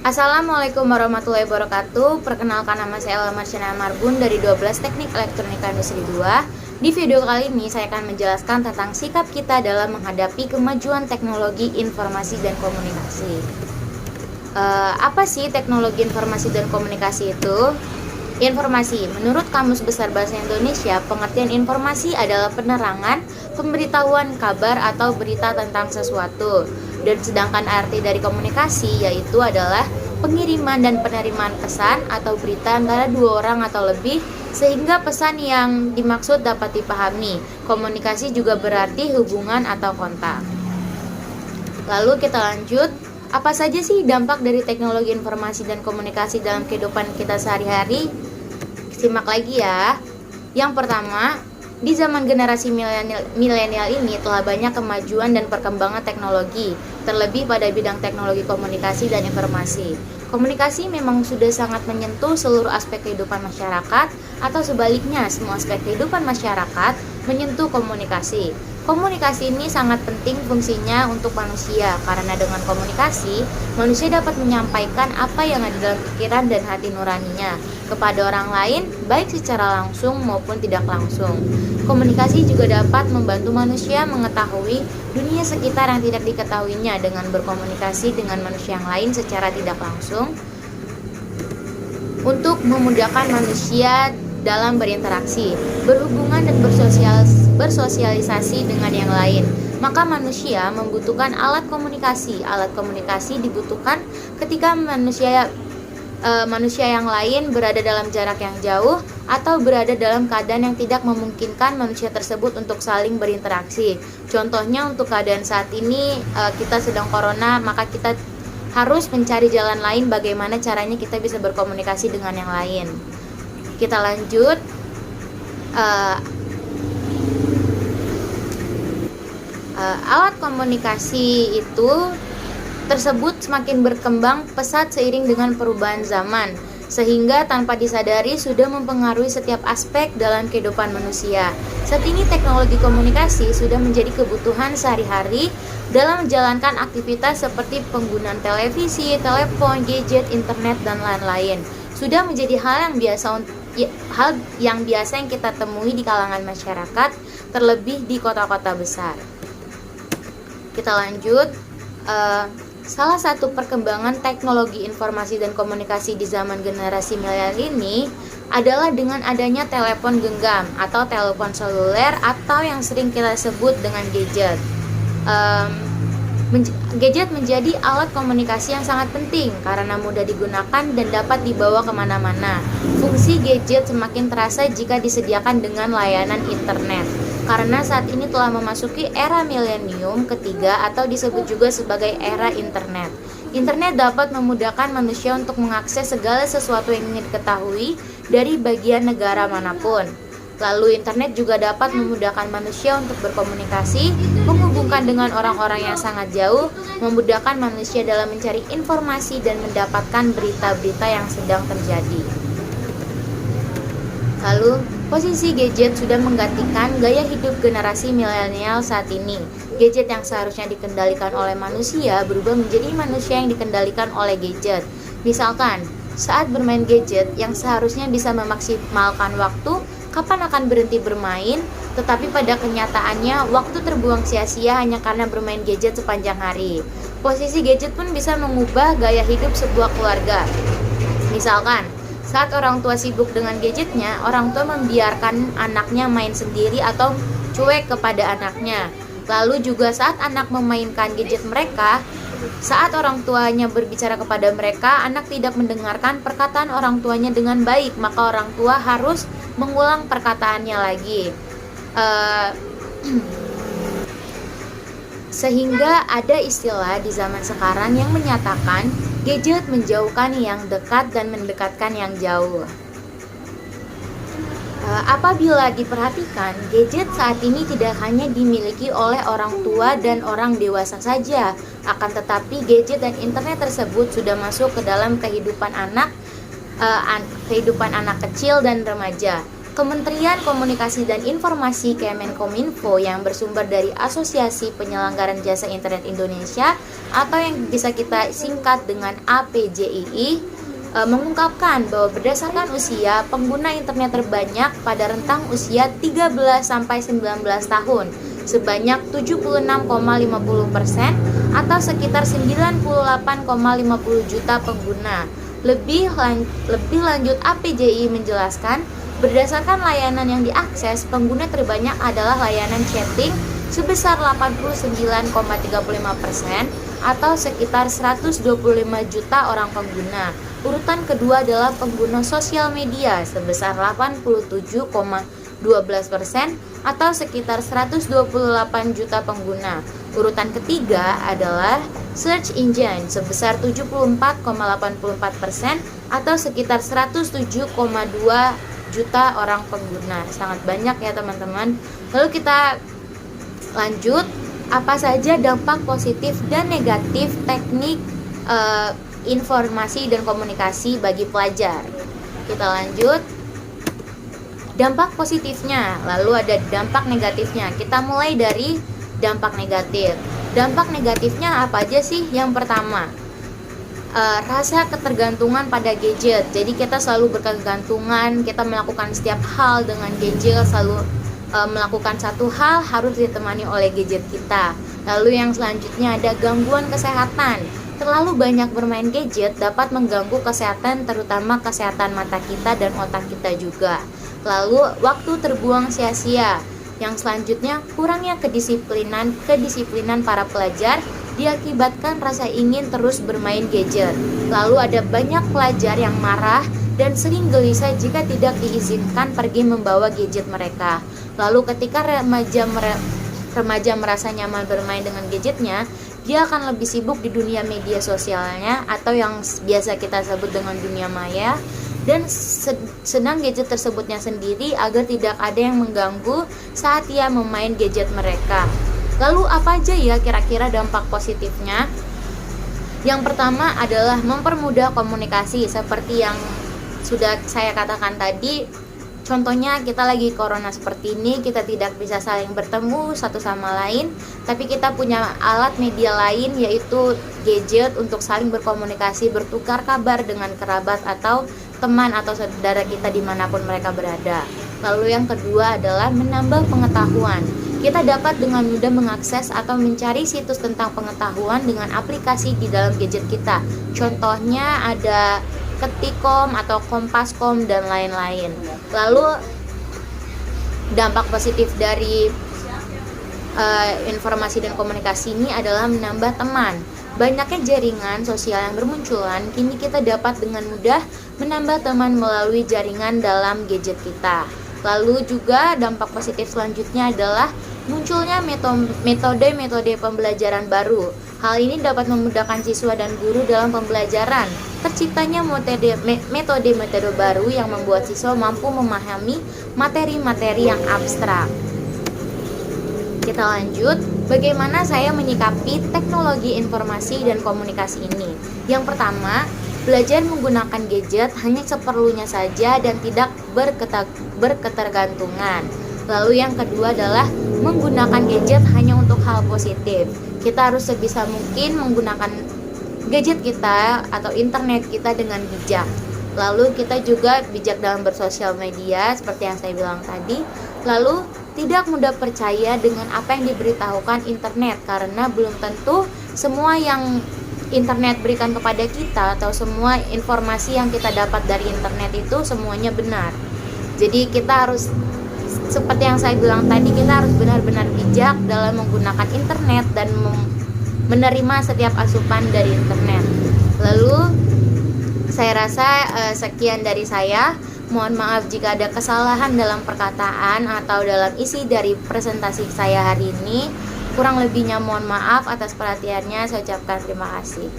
Assalamualaikum warahmatullahi wabarakatuh. Perkenalkan, nama saya Elma Marsyana Marbun dari 12 Teknik Elektronika Industri 2. Di video kali ini saya akan menjelaskan tentang sikap kita dalam menghadapi kemajuan teknologi informasi dan komunikasi. Apa sih teknologi informasi dan komunikasi itu? Informasi. Menurut Kamus Besar Bahasa Indonesia, pengertian informasi adalah penerangan, pemberitahuan, kabar, atau berita tentang sesuatu. Dan sedangkan arti dari komunikasi yaitu adalah pengiriman dan penerimaan pesan atau berita antara dua orang atau lebih sehingga pesan yang dimaksud dapat dipahami. Komunikasi juga berarti hubungan atau kontak. Lalu kita lanjut, apa saja sih dampak dari teknologi informasi dan komunikasi dalam kehidupan kita sehari-hari? Simak lagi ya. Yang pertama, di zaman generasi milenial ini telah banyak kemajuan dan perkembangan teknologi, terlebih pada bidang teknologi komunikasi dan informasi. Komunikasi memang sudah sangat menyentuh seluruh aspek kehidupan masyarakat, atau sebaliknya, semua aspek kehidupan masyarakat menyentuh komunikasi. Komunikasi ini sangat penting fungsinya untuk manusia, karena dengan komunikasi, manusia dapat menyampaikan apa yang ada dalam pikiran dan hati nuraninya kepada orang lain, baik secara langsung maupun tidak langsung. Komunikasi juga dapat membantu manusia mengetahui dunia sekitar yang tidak diketahuinya dengan berkomunikasi dengan manusia yang lain secara tidak langsung, untuk memudahkan manusia dalam berinteraksi, berhubungan dan bersosialisasi dengan yang lain. Maka manusia membutuhkan alat komunikasi. Alat komunikasi dibutuhkan ketika manusia yang lain berada dalam jarak yang jauh atau berada dalam keadaan yang tidak memungkinkan manusia tersebut untuk saling berinteraksi. Contohnya untuk keadaan saat ini kita sedang corona, maka kita harus mencari jalan lain bagaimana caranya kita bisa berkomunikasi dengan yang lain. Kita lanjut. Alat komunikasi itu tersebut semakin berkembang pesat seiring dengan perubahan zaman, sehingga tanpa disadari sudah mempengaruhi setiap aspek dalam kehidupan manusia. Saat ini teknologi komunikasi sudah menjadi kebutuhan sehari-hari dalam menjalankan aktivitas seperti penggunaan televisi, telepon, gadget, internet, dan lain-lain. Sudah menjadi hal yang biasa yang kita temui di kalangan masyarakat, terlebih di kota-kota besar. Kita lanjut. Salah satu perkembangan teknologi informasi dan komunikasi di zaman generasi milenial ini adalah dengan adanya telepon genggam atau telepon seluler atau yang sering kita sebut dengan gadget. Gadget menjadi alat komunikasi yang sangat penting karena mudah digunakan dan dapat dibawa kemana-mana. Fungsi gadget semakin terasa jika disediakan dengan layanan internet, karena saat ini telah memasuki era milenium ketiga atau disebut juga sebagai era internet. Internet dapat memudahkan manusia untuk mengakses segala sesuatu yang ingin diketahui dari bagian negara manapun. Lalu internet juga dapat memudahkan manusia untuk berkomunikasi, menghubungkan dengan orang-orang yang sangat jauh, memudahkan manusia dalam mencari informasi dan mendapatkan berita-berita yang sedang terjadi. Lalu, posisi gadget sudah menggantikan gaya hidup generasi milenial saat ini. Gadget yang seharusnya dikendalikan oleh manusia berubah menjadi manusia yang dikendalikan oleh gadget. Misalkan, saat bermain gadget yang seharusnya bisa memaksimalkan waktu, kapan akan berhenti bermain, tetapi pada kenyataannya waktu terbuang sia-sia hanya karena bermain gadget sepanjang hari. Posisi gadget pun bisa mengubah gaya hidup sebuah keluarga. Misalkan, saat orang tua sibuk dengan gadgetnya, orang tua membiarkan anaknya main sendiri atau cuek kepada anaknya. Lalu juga saat anak memainkan gadget mereka, saat orang tuanya berbicara kepada mereka, anak tidak mendengarkan perkataan orang tuanya dengan baik, maka orang tua harus mengulang perkataannya lagi. Sehingga ada istilah di zaman sekarang yang menyatakan gadget menjauhkan yang dekat dan mendekatkan yang jauh. Apabila diperhatikan, gadget saat ini tidak hanya dimiliki oleh orang tua dan orang dewasa saja, akan tetapi gadget dan internet tersebut sudah masuk ke dalam kehidupan anak kecil dan remaja. Kementerian Komunikasi dan Informasi Kemenkominfo yang bersumber dari Asosiasi Penyelenggaraan Jasa Internet Indonesia atau yang bisa kita singkat dengan APJII mengungkapkan bahwa berdasarkan usia, pengguna internet terbanyak pada rentang usia 13 sampai 19 tahun sebanyak 76,50% atau sekitar 98,50 juta pengguna. Lebih lanjut, APJI menjelaskan berdasarkan layanan yang diakses, pengguna terbanyak adalah layanan chatting sebesar 89,35% atau sekitar 125 juta orang pengguna. Urutan kedua adalah pengguna sosial media sebesar 87,12% atau sekitar 128 juta pengguna. Urutan ketiga adalah search engine sebesar 74,84% atau sekitar 107,2 juta orang pengguna. Sangat banyak ya teman-teman. Lalu kita lanjut, apa saja dampak positif dan negatif teknik informasi dan komunikasi bagi pelajar. Kita lanjut. Dampak positifnya, lalu ada dampak negatifnya. Kita mulai dari dampak negatif. Dampak negatifnya apa aja sih? Yang pertama, rasa ketergantungan pada gadget. Jadi kita selalu berkegantungan, kita melakukan setiap hal dengan gadget, selalu melakukan satu hal harus ditemani oleh gadget kita. Lalu yang selanjutnya ada gangguan kesehatan. Terlalu banyak bermain gadget dapat mengganggu kesehatan, terutama kesehatan mata kita dan otak kita juga. Lalu waktu terbuang sia-sia. Yang selanjutnya, kurangnya kedisiplinan para pelajar diakibatkan rasa ingin terus bermain gadget. Lalu ada banyak pelajar yang marah dan sering gelisah jika tidak diizinkan pergi membawa gadget mereka. Lalu ketika remaja merasa nyaman bermain dengan gadgetnya, dia akan lebih sibuk di dunia media sosialnya atau yang biasa kita sebut dengan dunia maya, dan senang gadget tersebutnya sendiri agar tidak ada yang mengganggu saat ia memain gadget mereka. Lalu apa aja ya kira-kira dampak positifnya? Yang pertama adalah mempermudah komunikasi seperti yang sudah saya katakan tadi. Contohnya kita lagi corona seperti ini, kita tidak bisa saling bertemu satu sama lain, tapi kita punya alat media lain yaitu gadget untuk saling berkomunikasi, bertukar kabar dengan kerabat atau teman atau saudara kita dimanapun mereka berada. Lalu yang kedua adalah menambah pengetahuan. Kita dapat dengan mudah mengakses atau mencari situs tentang pengetahuan dengan aplikasi di dalam gadget kita. Contohnya ada Ketikom atau Kompaskom dan lain-lain. Lalu dampak positif dari informasi dan komunikasi ini adalah menambah teman. Banyaknya jaringan sosial yang bermunculan, kini kita dapat dengan mudah menambah teman melalui jaringan dalam gadget kita. Lalu juga dampak positif selanjutnya adalah munculnya metode-metode pembelajaran baru. Hal ini dapat memudahkan siswa dan guru dalam pembelajaran. Terciptanya metode-metode baru yang membuat siswa mampu memahami materi-materi yang abstrak. Kita lanjut, bagaimana saya menyikapi teknologi informasi dan komunikasi ini. Yang pertama, belajar menggunakan gadget hanya seperlunya saja dan tidak berketergantungan. Lalu yang kedua adalah menggunakan gadget hanya untuk hal positif. Kita harus sebisa mungkin menggunakan gadget kita atau internet kita dengan bijak. Lalu kita juga bijak dalam bersosial media seperti yang saya bilang tadi. Lalu tidak mudah percaya dengan apa yang diberitahukan internet, karena belum tentu semua yang internet berikan kepada kita atau semua informasi yang kita dapat dari internet itu semuanya benar. Jadi kita harus, seperti yang saya bilang tadi, kita harus benar-benar bijak dalam menggunakan internet dan menerima setiap asupan dari internet. Lalu saya rasa sekian dari saya. Mohon maaf jika ada kesalahan dalam perkataan atau dalam isi dari presentasi saya hari ini. Kurang lebihnya mohon maaf atas perhatiannya. Saya ucapkan terima kasih.